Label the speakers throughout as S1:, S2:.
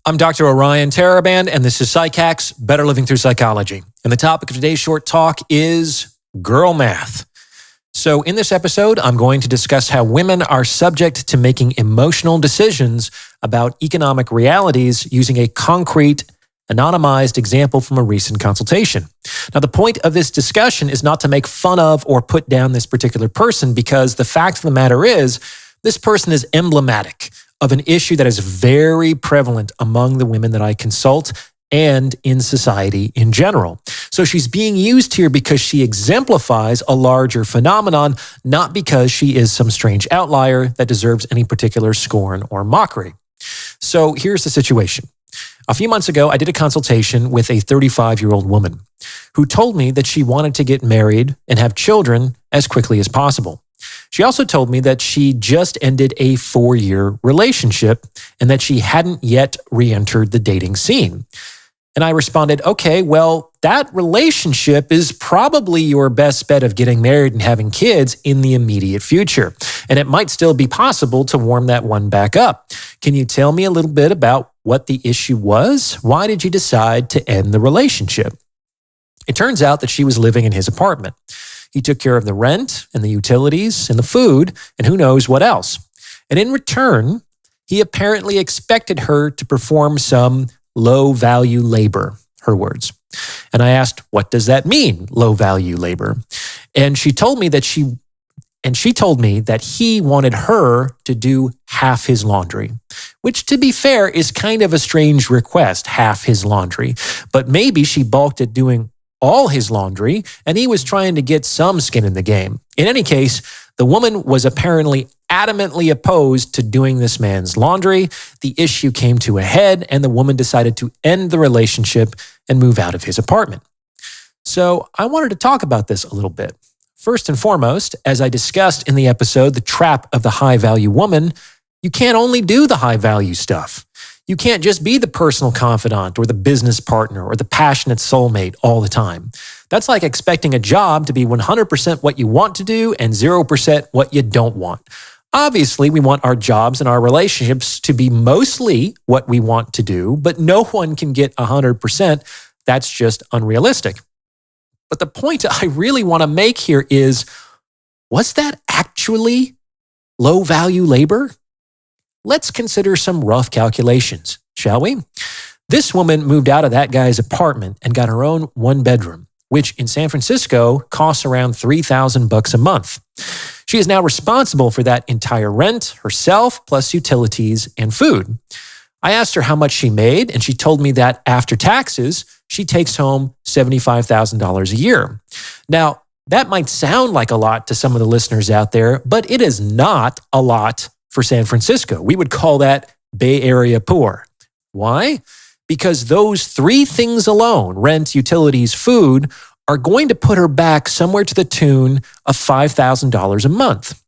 S1: I'm Dr. Orion Taraban, and this is PsycHacks, Better Living Through Psychology. And the topic of today's short talk is girl math. So in this episode, I'm going to discuss how women are subject to making emotional decisions about economic realities using a concrete, anonymized example from a recent consultation. Now, the point of this discussion is not to make fun of or put down this particular person, because the fact of the matter is, this person is emblematic of an issue that is very prevalent among the women that I consult and in society in general. So she's being used here because she exemplifies a larger phenomenon, not because she is some strange outlier that deserves any particular scorn or mockery. So here's the situation. A few months ago, I did a consultation with a 35-year-old woman who told me that she wanted to get married and have children as quickly as possible. She also told me that she just ended a 4-year relationship and that she hadn't yet re-entered the dating scene. And I responded, okay, well, that relationship is probably your best bet of getting married and having kids in the immediate future. And it might still be possible to warm that one back up. Can you tell me a little bit about what the issue was? Why did you decide to end the relationship? It turns out that she was living in his apartment. He took care of the rent and the utilities and the food and who knows what else. And in return, he apparently expected her to perform some low-value labor, her words. And I asked, what does that mean, low-value labor? And she told me that he wanted her to do half his laundry, which, to be fair, is kind of a strange request, half his laundry. But maybe she balked at doing all his laundry, and he was trying to get some skin in the game. In any case, the woman was apparently adamantly opposed to doing this man's laundry. The issue came to a head, and the woman decided to end the relationship and move out of his apartment. So I wanted to talk about this a little bit. First and foremost, as I discussed in the episode, The Trap of the High-Value Woman, you can't only do the high-value stuff. You can't just be the personal confidant or the business partner or the passionate soulmate all the time. That's like expecting a job to be 100% what you want to do and 0% what you don't want. Obviously, we want our jobs and our relationships to be mostly what we want to do, but no one can get 100%. That's just unrealistic. But the point I really want to make here is, was that actually low-value labor? Let's consider some rough calculations, shall we? This woman moved out of that guy's apartment and got her own one-bedroom, which in San Francisco costs around $3,000 a month. She is now responsible for that entire rent herself, plus utilities and food. I asked her how much she made, and she told me that after taxes, she takes home $75,000 a year. Now, that might sound like a lot to some of the listeners out there, but it is not a lot for San Francisco. We would call that Bay Area poor. Why? Because those three things alone, rent, utilities, food, are going to put her back somewhere to the tune of $5,000 a month.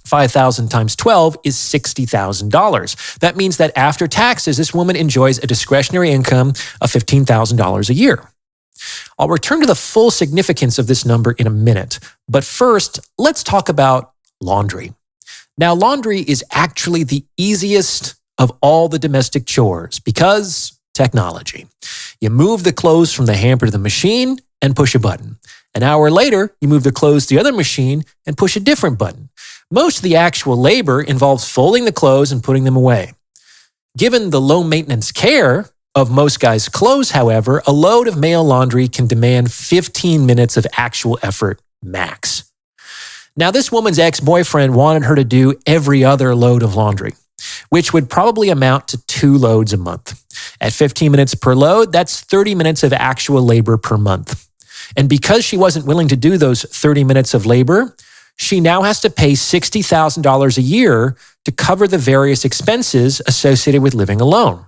S1: 5,000 times 12 is $60,000. That means that after taxes, this woman enjoys a discretionary income of $15,000 a year. I'll return to the full significance of this number in a minute, but first, let's talk about laundry. Now, laundry is actually the easiest of all the domestic chores because technology. You move the clothes from the hamper to the machine and push a button. An hour later, you move the clothes to the other machine and push a different button. Most of the actual labor involves folding the clothes and putting them away. Given the low-maintenance care of most guys' clothes, however, a load of male laundry can demand 15 minutes of actual effort max. Now, this woman's ex-boyfriend wanted her to do every other load of laundry, which would probably amount to 2 loads a month. At 15 minutes per load, that's 30 minutes of actual labor per month. And because she wasn't willing to do those 30 minutes of labor, she now has to pay $60,000 a year to cover the various expenses associated with living alone.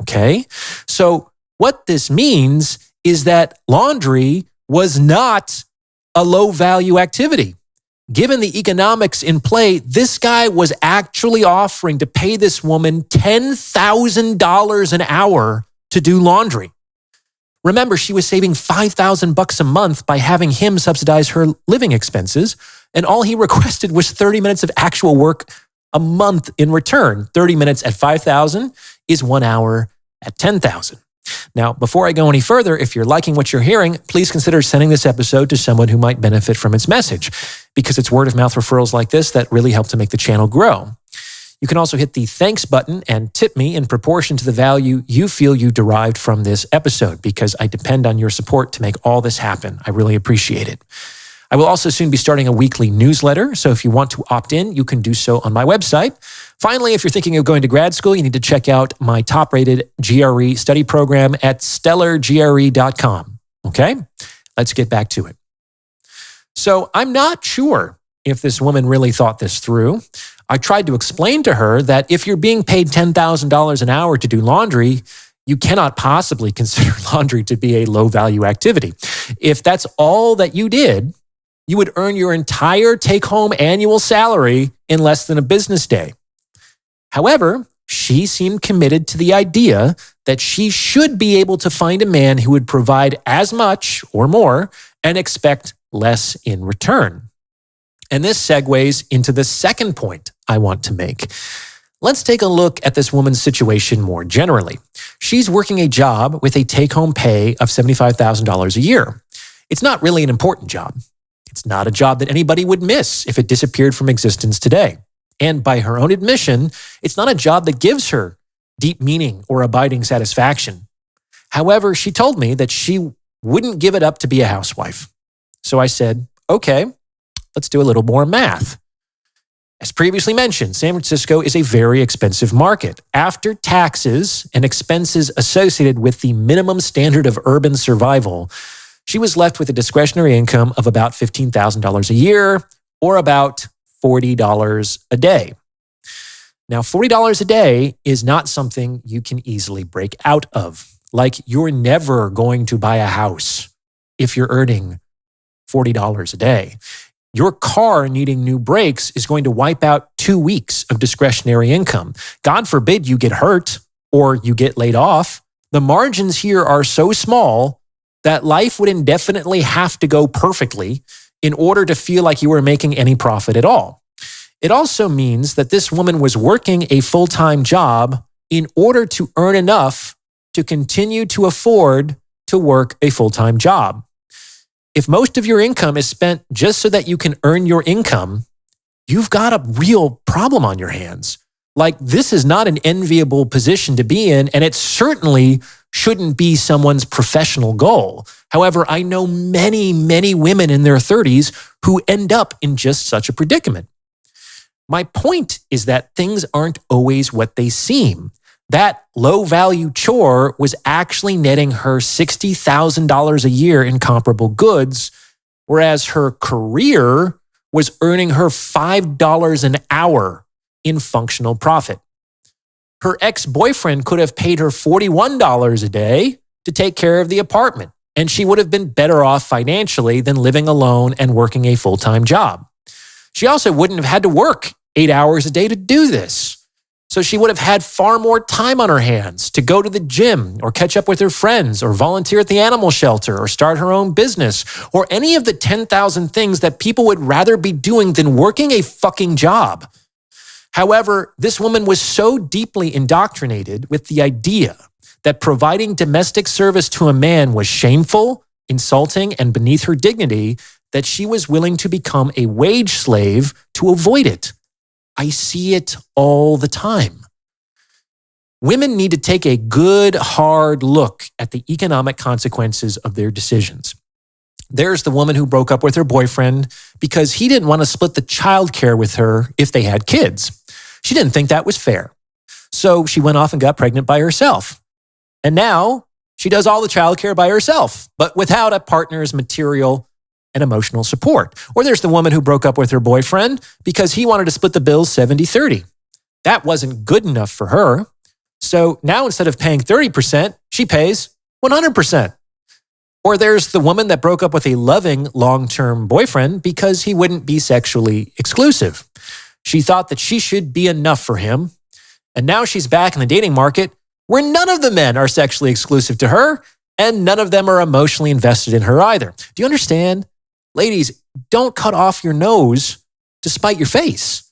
S1: Okay? So what this means is that laundry was not a low-value activity. Given the economics in play, this guy was actually offering to pay this woman $10,000 an hour to do laundry. Remember, she was saving $5,000 a month by having him subsidize her living expenses, and all he requested was 30 minutes of actual work a month in return. 30 minutes at $5,000 is 1 hour at 10,000. Now, before I go any further, if you're liking what you're hearing, please consider sending this episode to someone who might benefit from its message, because it's word of mouth referrals like this that really help to make the channel grow. You can also hit the thanks button and tip me in proportion to the value you feel you derived from this episode, because I depend on your support to make all this happen. I really appreciate it. I will also soon be starting a weekly newsletter, so if you want to opt in, you can do so on my website. Finally, if you're thinking of going to grad school, you need to check out my top-rated GRE study program at stellargre.com. Okay? Let's get back to it. So I'm not sure if this woman really thought this through. I tried to explain to her that if you're being paid $10,000 an hour to do laundry, you cannot possibly consider laundry to be a low-value activity. If that's all that you did, you would earn your entire take-home annual salary in less than a business day. However, she seemed committed to the idea that she should be able to find a man who would provide as much or more and expect less in return. And this segues into the second point I want to make. Let's take a look at this woman's situation more generally. She's working a job with a take-home pay of $75,000 a year. It's not really an important job. It's not a job that anybody would miss if it disappeared from existence today. And by her own admission, it's not a job that gives her deep meaning or abiding satisfaction. However, she told me that she wouldn't give it up to be a housewife. So I said, okay, let's do a little more math. As previously mentioned, San Francisco is a very expensive market. After taxes and expenses associated with the minimum standard of urban survival, she was left with a discretionary income of about $15,000 a year, or about $40 a day. Now, $40 a day is not something you can easily break out of. Like, you're never going to buy a house if you're earning $40 a day. Your car needing new brakes is going to wipe out 2 weeks of discretionary income. God forbid you get hurt or you get laid off. The margins here are so small that life would indefinitely have to go perfectly in order to feel like you were making any profit at all. It also means that this woman was working a full-time job in order to earn enough to continue to afford to work a full-time job. If most of your income is spent just so that you can earn your income, you've got a real problem on your hands. Like, this is not an enviable position to be in, and it certainly shouldn't be someone's professional goal. However, I know many, many women in their 30s who end up in just such a predicament. My point is that things aren't always what they seem. That low-value chore was actually netting her $60,000 a year in comparable goods, whereas her career was earning her $5 an hour in functional profit. Her ex-boyfriend could have paid her $41 a day to take care of the apartment, and she would have been better off financially than living alone and working a full-time job. She also wouldn't have had to work 8 hours a day to do this. So she would have had far more time on her hands to go to the gym or catch up with her friends or volunteer at the animal shelter or start her own business or any of the 10,000 things that people would rather be doing than working a fucking job. However, this woman was so deeply indoctrinated with the idea that providing domestic service to a man was shameful, insulting, and beneath her dignity that she was willing to become a wage slave to avoid it. I see it all the time. Women need to take a good, hard look at the economic consequences of their decisions. There's the woman who broke up with her boyfriend because he didn't want to split the childcare with her if they had kids. She didn't think that was fair. So she went off and got pregnant by herself. And now she does all the childcare by herself, but without a partner's material and emotional support. Or there's the woman who broke up with her boyfriend because he wanted to split the bills 70-30. That wasn't good enough for her. So now instead of paying 30%, she pays 100%. Or there's the woman that broke up with a loving long-term boyfriend because he wouldn't be sexually exclusive. She thought that she should be enough for him. And now she's back in the dating market where none of the men are sexually exclusive to her and none of them are emotionally invested in her either. Do you understand? Ladies, don't cut off your nose to spite your face.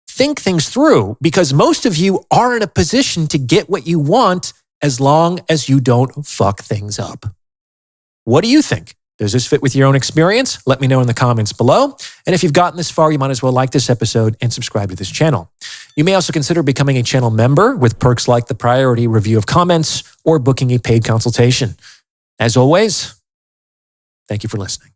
S1: Think things through because most of you are in a position to get what you want as long as you don't fuck things up. What do you think? Does this fit with your own experience? Let me know in the comments below. And if you've gotten this far, you might as well like this episode and subscribe to this channel. You may also consider becoming a channel member with perks like the priority review of comments or booking a paid consultation. As always, thank you for listening.